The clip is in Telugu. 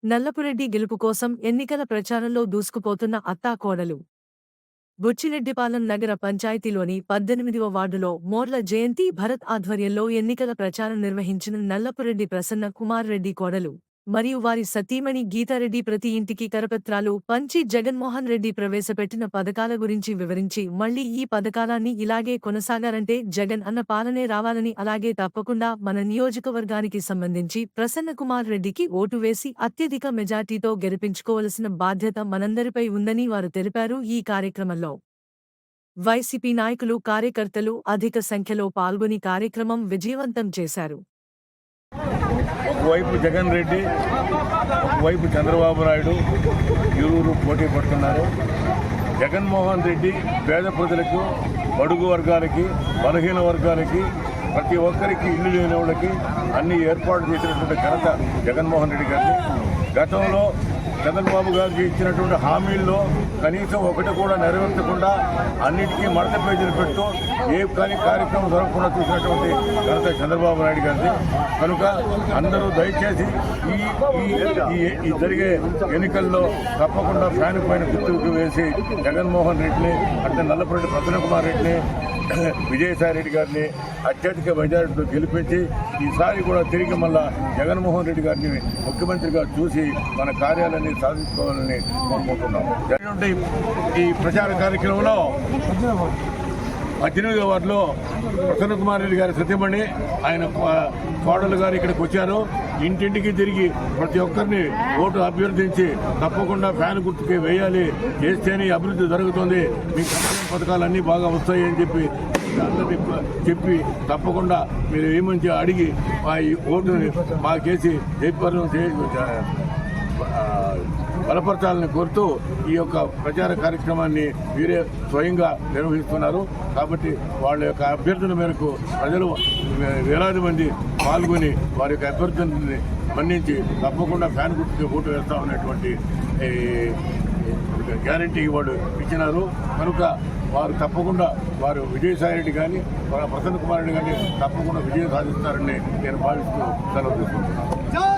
నల్లపురెడ్డి గెలుపు కోసం ఎన్నికల ప్రచారంలో దూసుకుపోతున్న అత్తాకోడలు. బుచ్చిరెడ్డిపాలెం నగర పంచాయతీలోని 18వ వార్డులో మోర్ల జయంతి భరత్ ఆధ్వర్యంలో ఎన్నికల ప్రచారం నిర్వహించిన నల్లపురెడ్డి ప్రసన్న కుమార్ రెడ్డి కోడలు మరియు వారి సతీమణి గీతారెడ్డి ప్రతి ఇంటికి కరపత్రాలు పంచి జగన్మోహన్ రెడ్డి ప్రవేశపెట్టిన పథకాల గురించి వివరించి మళ్లీ ఈ పథకాలన్నీ ఇలాగే కొనసాగాలంటే జగన్ అన్న పాలనే రావాలని అలాగే తప్పకుండా మన నియోజకవర్గానికి సంబంధించి ప్రసన్న కుమార్ రెడ్డికి ఓటు వేసి అత్యధిక మెజార్టీతో గెలిపించుకోవలసిన బాధ్యత మనందరిపై ఉందని వారు తెలిపారు. ఈ కార్యక్రమంలో వైసీపీ నాయకులు కార్యకర్తలు అధిక సంఖ్యలో పాల్గొని కార్యక్రమం విజయవంతం చేశారు. ఒకవైపు జగన్ రెడ్డి, ఒకవైపు చంద్రబాబు నాయుడు ఇరువురు పోటీ పడుతున్నారు. జగన్మోహన్ రెడ్డి పేద ప్రజలకు, బడుగు వర్గాలకి, బలహీన వర్గాలకి, ప్రతి ఒక్కరికి ఇల్లు లేని వాళ్ళకి అన్ని ఏర్పాటు చేసినటువంటి ఘనత జగన్మోహన్ రెడ్డి గారిని. గతంలో చంద్రబాబు గారికి ఇచ్చినటువంటి హామీల్లో కనీసం ఒకటి కూడా నెరవేర్చకుండా అన్నిటికీ మడత పేజీలు పెట్టు ఏ కానీ కార్యక్రమం జరగకుండా చూసినటువంటి ఘనత చంద్రబాబు నాయుడు గారిది. కనుక అందరూ దయచేసి ఈ జరిగే ఎన్నికల్లో తప్పకుండా ఫ్యాన్ పైన గుర్తుకు వేసి జగన్మోహన్ రెడ్డిని, అంటే నల్లపురెడ్డి ప్రసన్న కుమార్ రెడ్డిని, విజయసాయి రెడ్డి గారిని అత్యధిక మెజారిటీతో గెలిపించి ఈసారి కూడా తిరిగి మళ్ళా జగన్మోహన్ రెడ్డి గారిని ముఖ్యమంత్రిగా చూసి మన కార్యాలయాన్ని సాధించుకోవాలని కోరుకుంటున్నాం. ఈ ప్రచార కార్యక్రమంలో 18వ వార్డులో ప్రసన్న కుమార్ రెడ్డి గారి సతీమణి, ఆయన కోడలు గారు ఇక్కడికి వచ్చారు. ఇంటింటికి తిరిగి ప్రతి ఒక్కరిని ఓటు అభ్యర్థించి తప్పకుండా ఫ్యాన్ గుర్తుకి వేయాలి, చేస్తేనే అభివృద్ధి జరుగుతుంది, మీకు పథకాలన్నీ బాగా వస్తాయి అని చెప్పి అందరినీ చెప్పి తప్పకుండా మీరు ఏమంచి అడిగి ఆ ఓటుని మాకేసి బలపరచాలని కోరుతూ ఈ యొక్క ప్రచార కార్యక్రమాన్ని వీరే స్వయంగా నిర్వహిస్తున్నారు. కాబట్టి వాళ్ళ యొక్క అభ్యర్థుల మేరకు ప్రజలు వేలాది మంది పాల్గొని వారి యొక్క అభ్యర్థులని మన్నించి తప్పకుండా ఫ్యాన్ గుర్తుకి ఓటు వేస్తామనేటువంటి గ్యారంటీ వాడు ఇచ్చినారు. కనుక వారు తప్పకుండా వారు విజయసాయి రెడ్డి కానీ ప్రసన్న కుమార్ రెడ్డి కానీ తప్పకుండా విజయం సాధిస్తారని నేను భావిస్తూ సెలవు తీసుకుంటున్నాను.